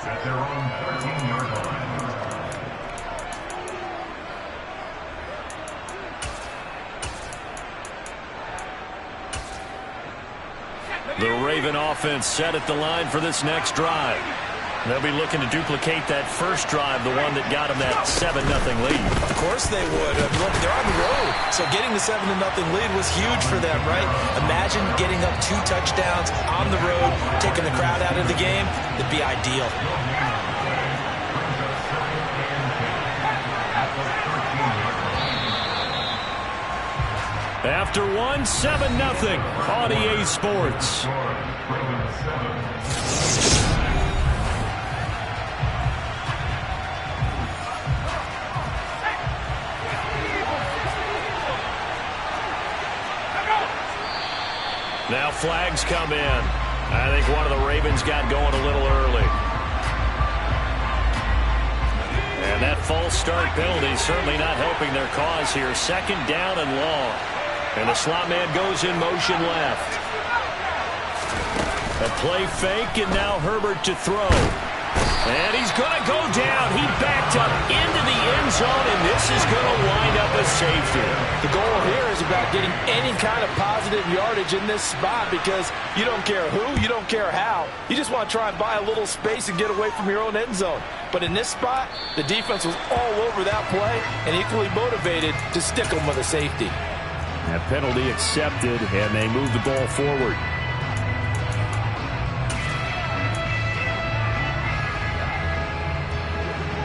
at their own 13-yard line. The Raven offense set at the line for this next drive. They'll be looking to duplicate that first drive, the one that got them that 7-0 lead. Of course they would. Look, they're on the road, so getting the 7-0 lead was huge for them, right? Imagine getting up 2 touchdowns on the road, taking the crowd out of the game. It'd be ideal. After 7-0 on EA Sports. Now flags come in. I think one of the Ravens got going a little early. And that false start penalty certainly not helping their cause here. 2nd down and long. And the slot man goes in motion left. A play fake, and now Herbert to throw. And he's going to go down. He backed up into the end zone, and this is going to wind up a safety. The goal here is about getting any kind of positive yardage in this spot because you don't care who, you don't care how. You just want to try and buy a little space and get away from your own end zone. But in this spot, the defense was all over that play and equally motivated to stick them with a safety. That penalty accepted, and they move the ball forward.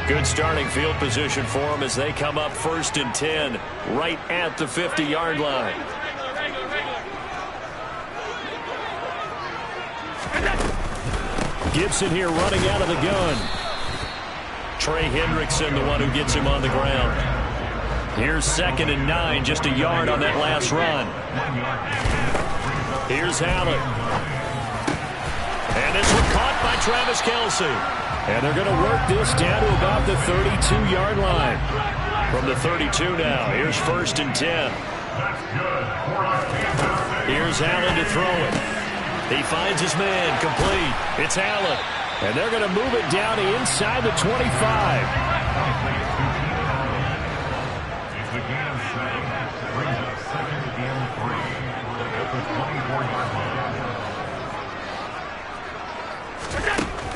Good starting field position for them as they come up 1st and 10, right at the 50-yard line. Gibson here running out of the gun. Trey Hendrickson, the one who gets him on the ground. Here's 2nd and 9, just a yard on that last run. Here's Allen. And this one caught by Travis Kelce. And they're going to work this down to about the 32-yard line. From the 32 now, here's 1st and 10. Here's Allen to throw it. He finds his man, complete. It's Allen. And they're going to move it down to inside the 25.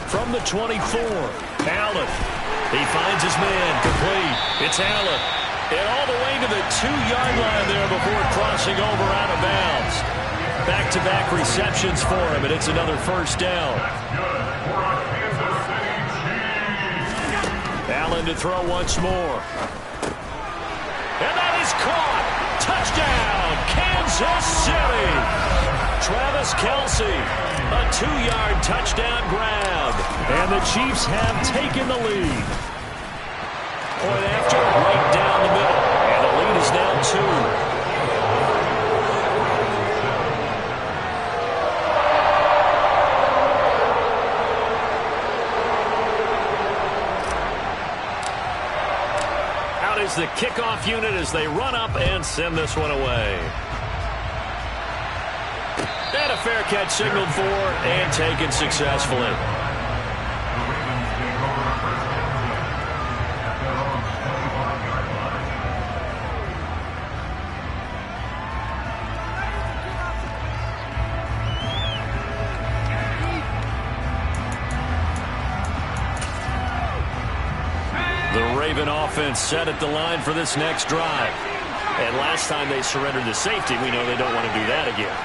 From the 24, Allen. He finds his man, complete. It's Allen. And all the way to the 2-yard line there before crossing over out of bounds. Back-to-back receptions for him, and it's another 1st down. Allen to throw once more. And that is caught. Touchdown, Kansas City. Travis Kelce, a 2-yard touchdown grab. And the Chiefs have taken the lead. Point after, right down the middle. And the lead is now 2. Out is the kickoff unit as they run up and send this one away. And a fair catch signaled for and taken successfully. The Raven offense set at the line for this next drive. And last time they surrendered the safety, we know they don't want to do that again.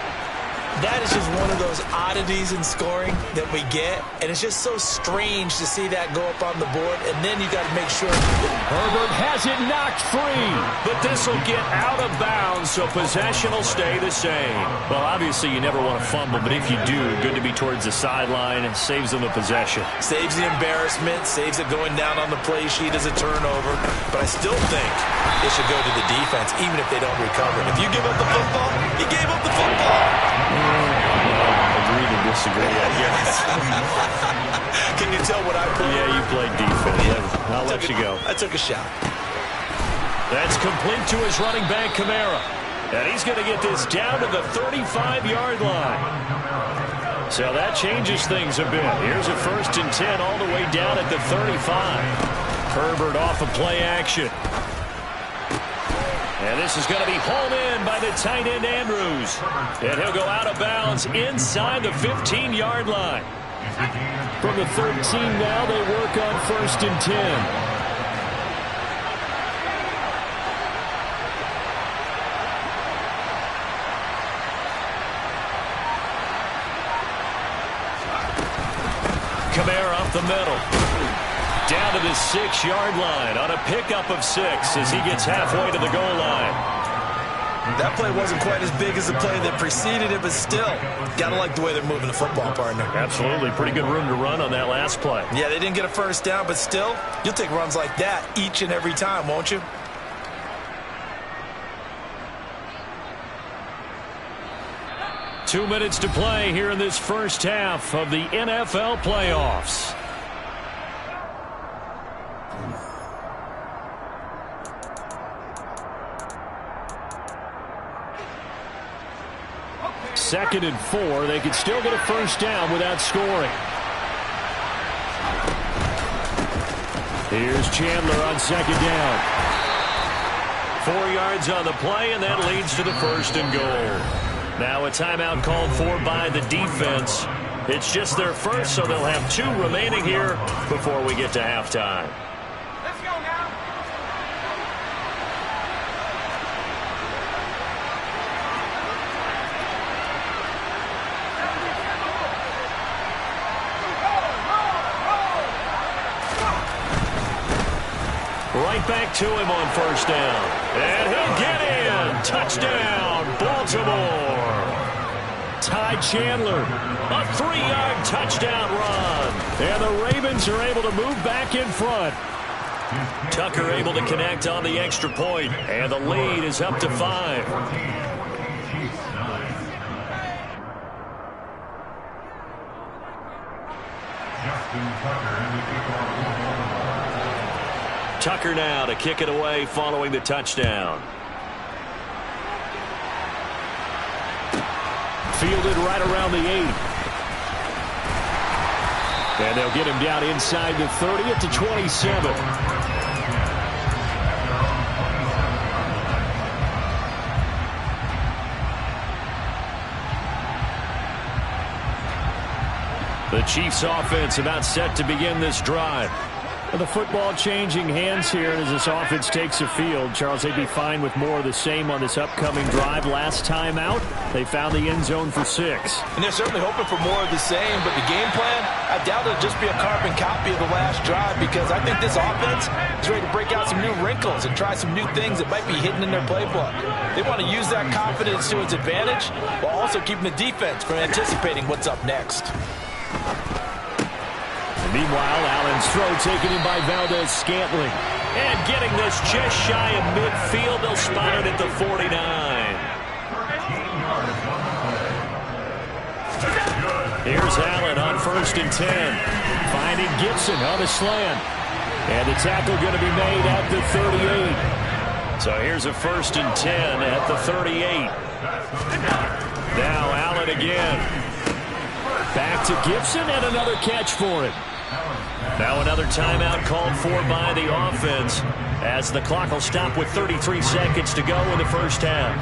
That is just one of those oddities in scoring that we get, and it's just so strange to see that go up on the board, and then you got to make sure. Herbert has it knocked free, but this will get out of bounds, so possession will stay the same. Well, obviously you never want to fumble, but if you do, good to be towards the sideline. It saves them a possession. Saves the embarrassment, saves it going down on the play sheet as a turnover, but I still think it should go to the defense, even if they don't recover. If you give up the football, you gave up the football. Agree to disagree, I guess. Can you tell what I played? Yeah, you played defense. Yeah. I'll let you go. I took a shot. That's complete to his running back, Kamara. And he's going to get this down to the 35-yard line. So that changes things a bit. Here's a 1st and 10 all the way down at the 35. Herbert off of play action. And this is going to be hauled in by the tight end Andrews. And he'll go out of bounds inside the 15-yard line. From the 13 now, they work on 1st and 10. Kamara up the middle. Down to the 6-yard line on a pickup of 6 as he gets halfway to the goal line. That play wasn't quite as big as the play that preceded it, but still, gotta like the way they're moving the football, partner. Absolutely. Pretty good room to run on that last play. Yeah, they didn't get a 1st down, but still, you'll take runs like that each and every time, won't you? Two minutes to play here in this first half of the NFL playoffs. Second and 4. They could still get a 1st down without scoring. Here's Chandler on 2nd down. 4 yards on the play, and that leads to the 1st and goal. Now a timeout called for by the defense. It's just their first, so they'll have 2 remaining here before we get to halftime. Let's go now. Right back to him on 1st down. And he'll get in. Touchdown, Baltimore. Ty Chandler, a 3-yard touchdown run. And the Ravens are able to move back in front. Tucker able to connect on the extra point, and the lead is up to 5. Tucker now to kick it away following the touchdown. Fielded right around the 8. And they'll get him down inside the 30 at the 27. The Chiefs offense about set to begin this drive. The football changing hands here as this offense takes the field. Charles, they'd be fine with more of the same on this upcoming drive. Last time out, they found the end zone for 6. And they're certainly hoping for more of the same, but the game plan, I doubt it'll just be a carbon copy of the last drive, because I think this offense is ready to break out some new wrinkles and try some new things that might be hidden in their playbook. They want to use that confidence to its advantage while also keeping the defense from anticipating what's up next. Meanwhile, Allen's throw taken in by Valdez-Scantling. And getting this just shy of midfield. They'll spot it at the 49. Here's Allen on 1st and 10. Finding Gibson on the slant. And the tackle going to be made at the 38. So here's a 1st and 10 at the 38. Now Allen again. Back to Gibson, and another catch for him. Now another timeout called for by the offense as the clock will stop with 33 seconds to go in the first half.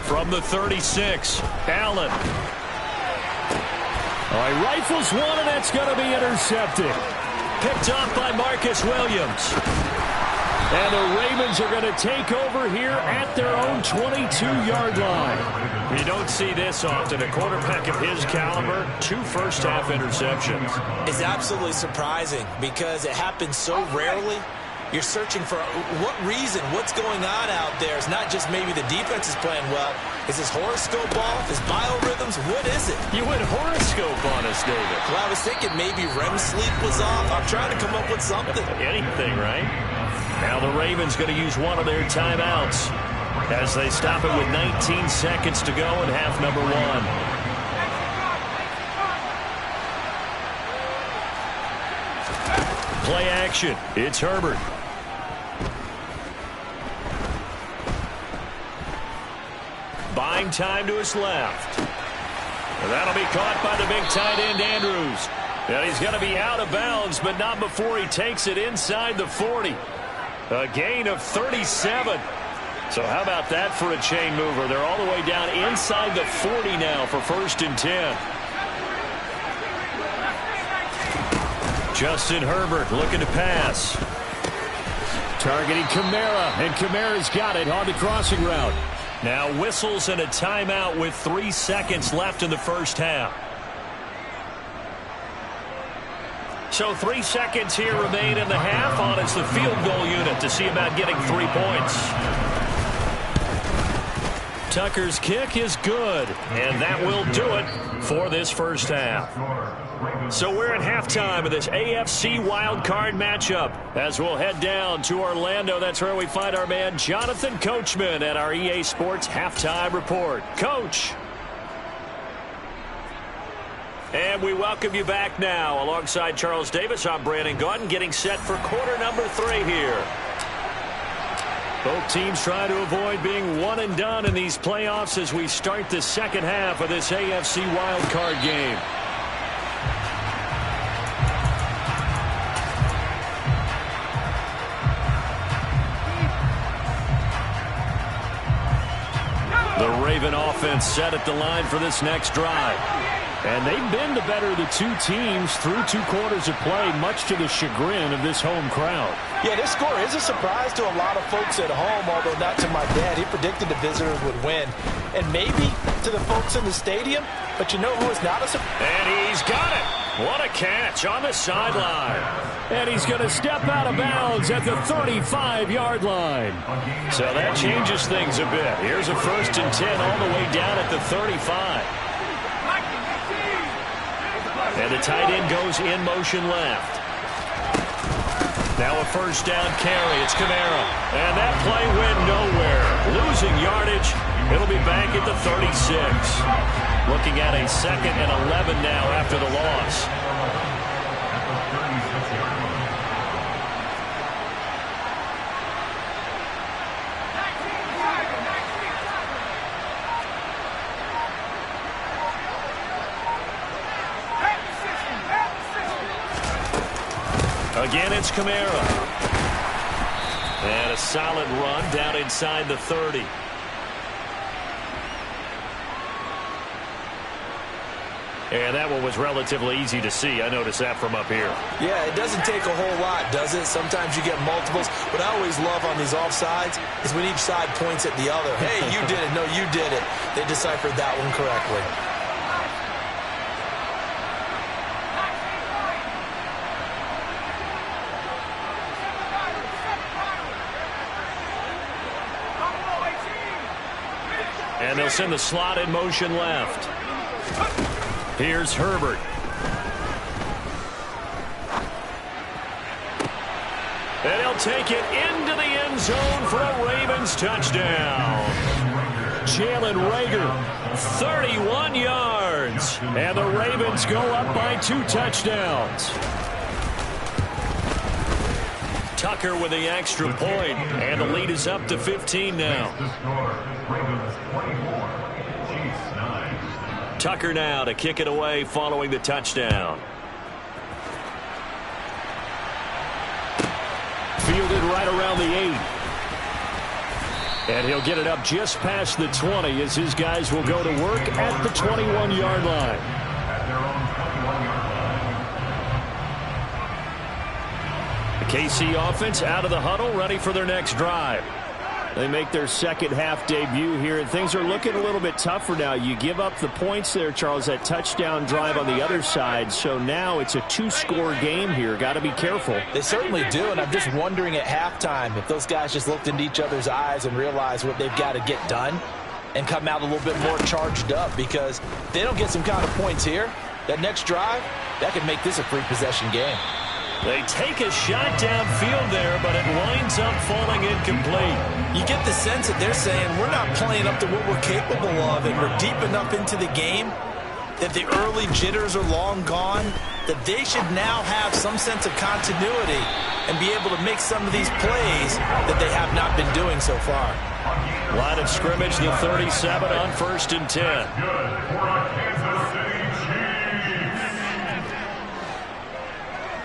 From the 36, Allen. He rifles one, and that's going to be intercepted. Picked off by Marcus Williams. And the Ravens are going to take over here at their own 22-yard line. You don't see this often. A quarterback of his caliber, 2 first-half interceptions. It's absolutely surprising because it happens so rarely. You're searching for what reason, what's going on out there. It's not just maybe the defense is playing well. Is his horoscope off? His biorhythms? What is it? You went horoscope on us, David. Well, I was thinking maybe REM sleep was off. I'm trying to come up with something. Anything, right? Now the Ravens going to use one of their timeouts as they stop it with 19 seconds to go in half number one. Play action. It's Herbert. Buying time to his left. And that'll be caught by the big tight end, Andrews. And he's going to be out of bounds, but not before he takes it inside the 40. A gain of 37. So how about that for a chain mover? They're all the way down inside the 40 now for 1st and 10. Justin Herbert looking to pass. Targeting Kamara, and Kamara's got it on the crossing route. Now whistles and a timeout with 3 seconds left in the first half. So 3 seconds here remain in the half on as the field goal unit to see about getting 3 points. Tucker's kick is good, and that will do it for this first half. So we're at halftime of this AFC wildcard matchup as we'll head down to Orlando. That's where we find our man Jonathan Coachman at our EA Sports Halftime Report. Coach. And we welcome you back now. Alongside Charles Davis, I'm Brandon Gaudin, getting set for quarter number 3 here. Both teams try to avoid being one and done in these playoffs as we start the second half of this AFC wildcard game. The Raven offense set at the line for this next drive. And they've been the better of the two teams through 2 quarters of play, much to the chagrin of this home crowd. Yeah, this score is a surprise to a lot of folks at home, although not to my dad. He predicted the visitors would win. And maybe to the folks in the stadium, but you know who is not a surprise? And he's got it. What a catch on the sideline. And he's going to step out of bounds at the 35-yard line. So that changes things a bit. Here's a 1st and 10 all the way down at the 35. And the tight end goes in motion left. Now a 1st down carry. It's Kamara. And that play went nowhere. Losing yardage. It'll be back at the 36. Looking at a 2nd and 11 now after the loss. Again, it's Kamara. And a solid run down inside the 30. And that one was relatively easy to see. I noticed that from up here. Yeah, it doesn't take a whole lot, does it? Sometimes you get multiples. What I always love on these offsides is when each side points at the other. Hey, you did it. No, you did it. They deciphered that one correctly. And they'll send the slot in motion left. Here's Herbert. And he'll take it into the end zone for a Ravens touchdown. Jalen Reagor, 31 yards. And the Ravens go up by 2 touchdowns. Tucker with the extra point, and the lead is up to 15 now. Tucker now to kick it away following the touchdown. Fielded right around the 8. And he'll get it up just past the 20 as his guys will go to work at the 21-yard line. The KC offense out of the huddle, ready for their next drive. They make their second half debut here, and things are looking a little bit tougher now. You give up the points there, Charles, that touchdown drive on the other side. So now it's a 2-score game here. Got to be careful. They certainly do, and I'm just wondering at halftime if those guys just looked into each other's eyes and realized what they've got to get done and come out a little bit more charged up, because if they don't get some kind of points here, that next drive, that could make this a 3-possession game. They take a shot downfield there, but it winds up falling incomplete. You get the sense that they're saying we're not playing up to what we're capable of, and we're deep enough into the game that the early jitters are long gone, that they should now have some sense of continuity and be able to make some of these plays that they have not been doing so far. Line of scrimmage, the 37 on 1st and 10. Good for a Kansas City Chiefs.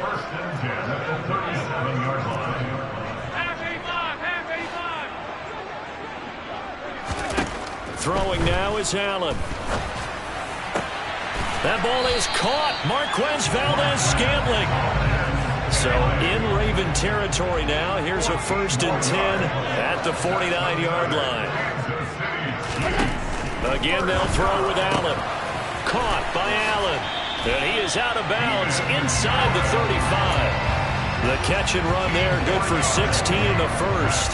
1st and 10 at the 37-yard line. Throwing now is Allen. That ball is caught. Marquez Valdez-Scantling. So in Raven territory now. Here's a 1st and 10 at the 49-yard line. Again, they'll throw with Allen. Caught by Allen. And he is out of bounds inside the 35. The catch and run there, good for 16 and a first.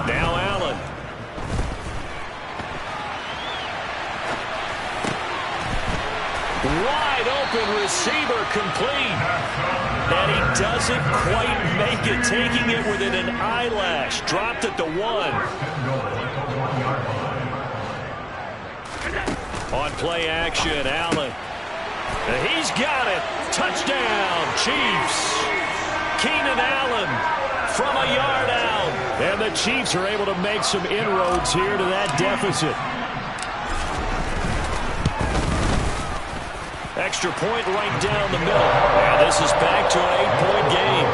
Now Allen. Wide open receiver complete. And he doesn't quite make it, taking it within an eyelash. Dropped at the 1. On play action, Allen. And he's got it. Touchdown, Chiefs. Keenan Allen from a yard out. And the Chiefs are able to make some inroads here to that deficit. Extra point right down the middle. And this is back to an 8-point game.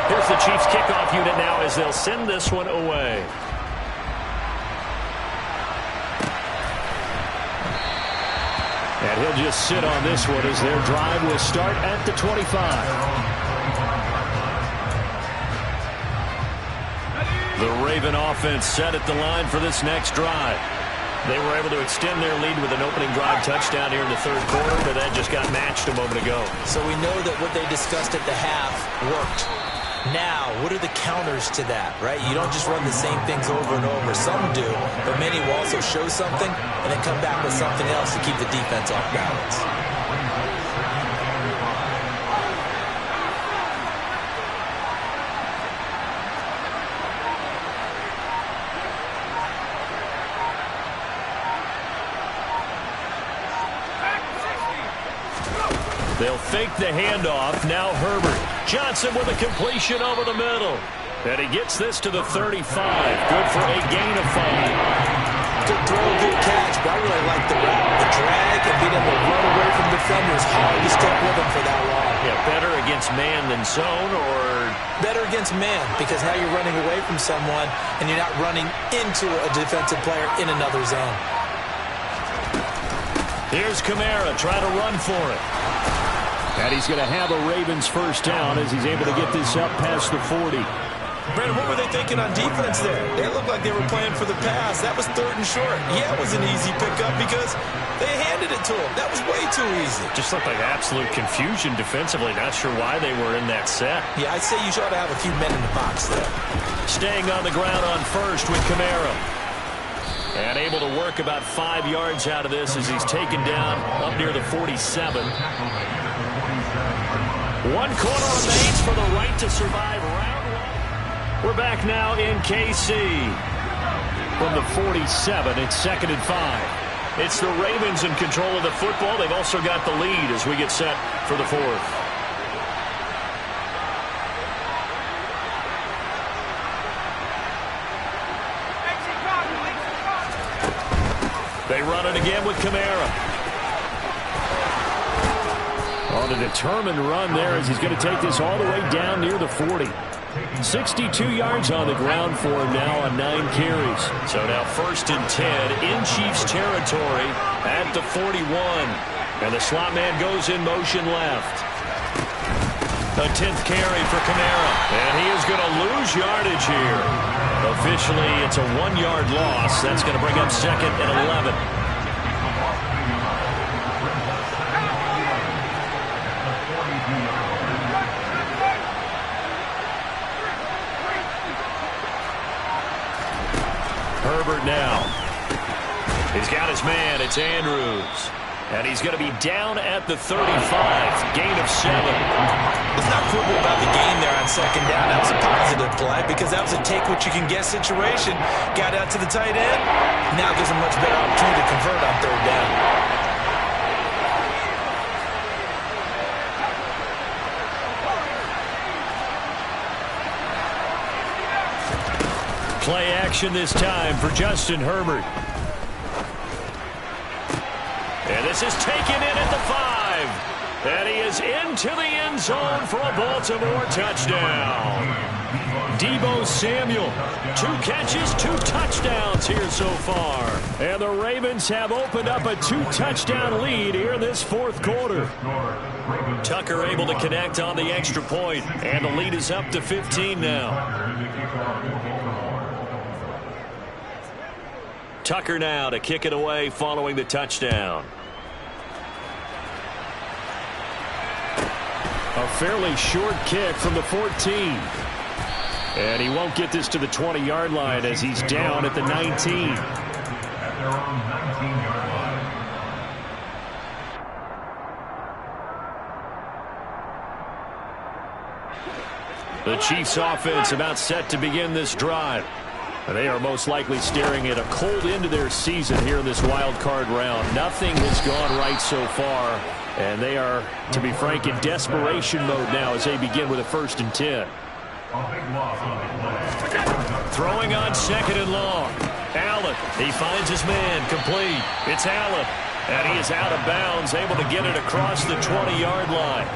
Here's the Chiefs kickoff unit now as they'll send this one away. And he'll just sit on this one as their drive will start at the 25. The Raven offense set at the line for this next drive. They were able to extend their lead with an opening drive touchdown here in the 3rd quarter, but that just got matched a moment ago. So we know that what they discussed at the half worked. Now, what are the counters to that, right? You don't just run the same things over and over. Some do, but many will also show something and then come back with something else to keep the defense off balance. They'll fake the handoff. Now Herbert. Johnson with a completion over the middle. And he gets this to the 35. Good for a gain of 5. Good throw, good catch, but I really like the route. The drag and being able to run away from defenders. Hard to stick with him for that long. Yeah, better against man than zone, or? Better against man, because now you're running away from someone and you're not running into a defensive player in another zone. Here's Kamara trying to run for it. And he's going to have a Ravens first down as he's able to get this up past the 40. Brandon, what were they thinking on defense there? They looked like they were playing for the pass. That was 3rd and short. Yeah, it was an easy pickup because they handed it to him. That was way too easy. Just looked like absolute confusion defensively. Not sure why they were in that set. Yeah, I'd say you ought to have a few men in the box there. Staying on the ground on first with Kamara. And able to work about 5 yards out of this as he's taken down up near the 47. 1 quarter remains for the right to survive round 1. We're back now in KC. From the 47, it's 2nd and 5. It's the Ravens in control of the football. They've also got the lead as we get set for the 4th. They run it again with Kamara. On a determined run there as he's going to take this all the way down near the 40. 62 yards on the ground for him now on 9 carries. So now 1st and 10 in Chiefs territory at the 41. And the slot man goes in motion left. A 10th carry for Kamara. And he is going to lose yardage here. Officially, it's a 1-yard loss. That's going to bring up 2nd and 11. Herbert now. He's got his man. It's Andrews. And he's going to be down at the 35. Gain of 7. Let's not quibble about the gain there on second down. That was a positive play because that was a take-what-you-can-get situation. Got out to the tight end. Now gives him much better opportunity to convert on third down. Play action this time for Justin Herbert. And this is taken in at the 5. And he is into the end zone for a Baltimore touchdown. Deebo Samuel, 2 catches, 2 touchdowns here so far. And the Ravens have opened up a 2-touchdown lead here in this fourth quarter. Tucker able to connect on the extra point, and the lead is up to 15 now. Tucker now to kick it away following the touchdown. A fairly short kick from the 14. And he won't get this to the 20-yard line as he's down at the 19. At their own 19-yard line. The Chiefs offense about set to begin this drive. They are most likely staring at a cold end to their season here in this wild card round. Nothing has gone right so far, and they are, to be frank, in desperation mode now as they begin with a 1st and 10. Throwing on 2nd and long. Allen, he finds his man, complete. It's Allen, and he is out of bounds, able to get it across the 20-yard line.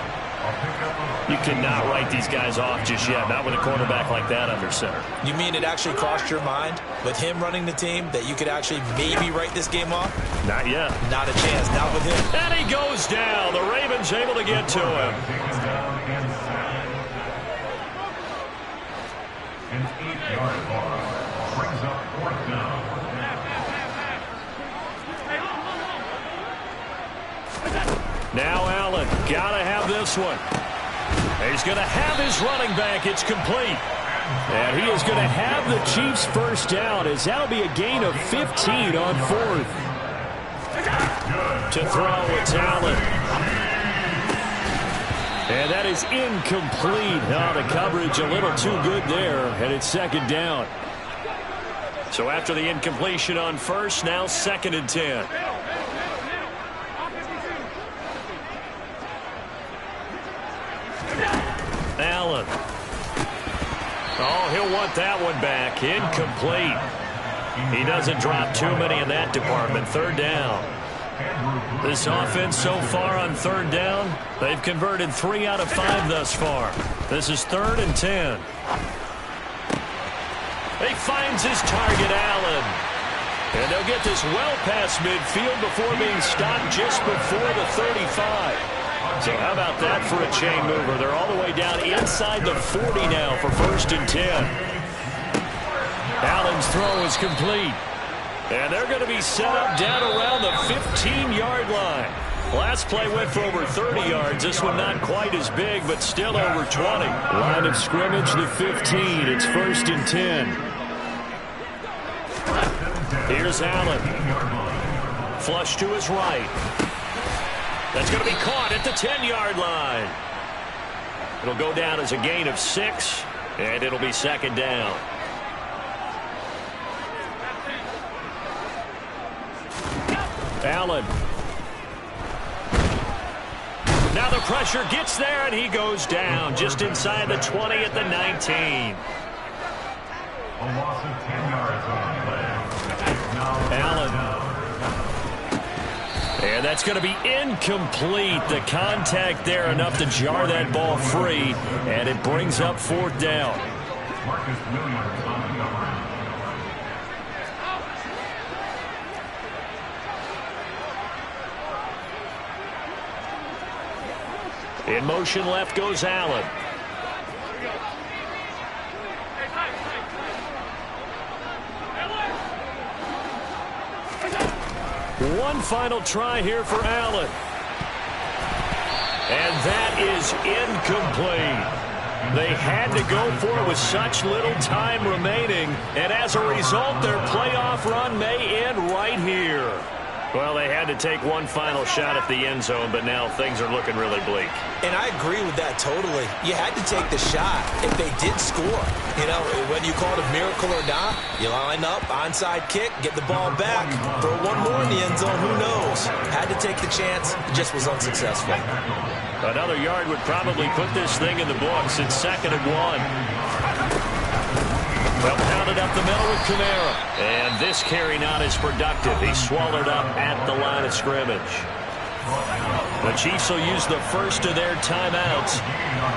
You cannot write these guys off just yet, not with a quarterback like that under center. You mean it actually crossed your mind with him running the team that you could actually maybe write this game off? Not yet. Not a chance, not with him. And he goes down. The Ravens able to get to him. An 8-yard loss brings up 4th down. Now Allen, gotta have this one. He's going to have his running back. It's complete. And he is going to have the Chiefs first down as that'll be a gain of 15 on 4th. To throw, it's Allen. And that is incomplete. Oh, the coverage a little too good there, and it's 2nd down. So after the incompletion on 1st, now 2nd and 10. Allen. Oh, he'll want that one back. Incomplete. He doesn't drop too many in that department. 3rd down. This offense so far on 3rd down, they've converted 3 out of 5 thus far. This is 3rd and 10. He finds his target, Allen. And they'll get this well past midfield before being stopped just before the 35. So how about that for a chain mover? They're all the way down inside the 40 now for 1st and 10. Allen's throw is complete. And they're going to be set up down around the 15-yard line. Last play went for over 30 yards. This one not quite as big, but still over 20. Line of scrimmage, the 15. It's 1st and 10. Here's Allen. Flush to his right. That's going to be caught at the 10-yard line. It'll go down as a gain of 6, and it'll be 2nd down. Allen. Now the pressure gets there, and he goes down just inside the 20 at the 19. A loss of 10 yards on the play. Allen. And that's going to be incomplete. The contact there enough to jar that ball free, and it brings up 4th down. Marcus Williams on the cover. In motion left goes Allen. One final try here for Allen. And that is incomplete. They had to go for it with such little time remaining, and as a result, their playoff run may end right here. Well, they had to take one final shot at the end zone, but now things are looking really bleak. And I agree with that totally. You had to take the shot if they did score. You know, whether you call it a miracle or not, you line up, onside kick, get the ball back, throw one more in the end zone, who knows? Had to take the chance, just was unsuccessful. Another yard would probably put this thing in the books. It's 2nd and 1. Well, pounded up the middle with Kamara. And this carry not as productive. He's swallowed up at the line of scrimmage. The Chiefs will use the first of their timeouts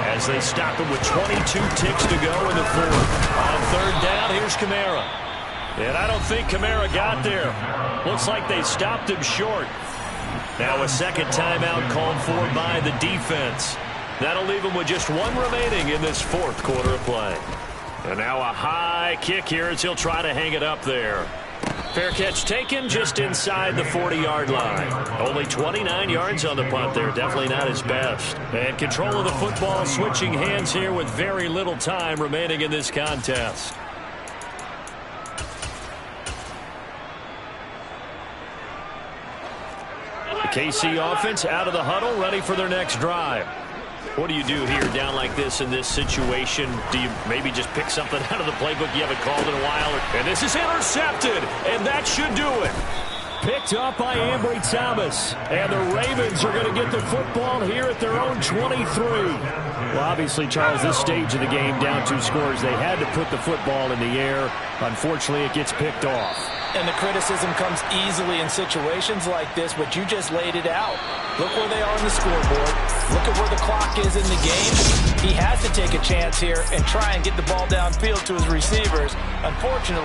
as they stop him with 22 ticks to go in the 4th. On 3rd down, here's Kamara. And I don't think Kamara got there. Looks like they stopped him short. Now a 2nd timeout called for by the defense. That'll leave him with just one remaining in this 4th quarter of play. And now a high kick here as he'll try to hang it up there. Fair catch taken just inside the 40-yard line. Only 29 yards on the punt there. Definitely not his best. And control of the football switching hands here with very little time remaining in this contest. The KC offense out of the huddle, ready for their next drive. What do you do here down like this in this situation? Do you maybe just pick something out of the playbook you haven't called in a while? And this is intercepted, and that should do it. Picked up by Ambry Thomas. And the Ravens are going to get the football here at their own 23. Well, obviously, Charles, this stage of the game, down 2 scores, they had to put the football in the air. Unfortunately, it gets picked off. And the criticism comes easily in situations like this, but you just laid it out. Look where they are on the scoreboard. Look at where the clock is in the game. He has to take a chance here and try and get the ball downfield to his receivers. Unfortunately,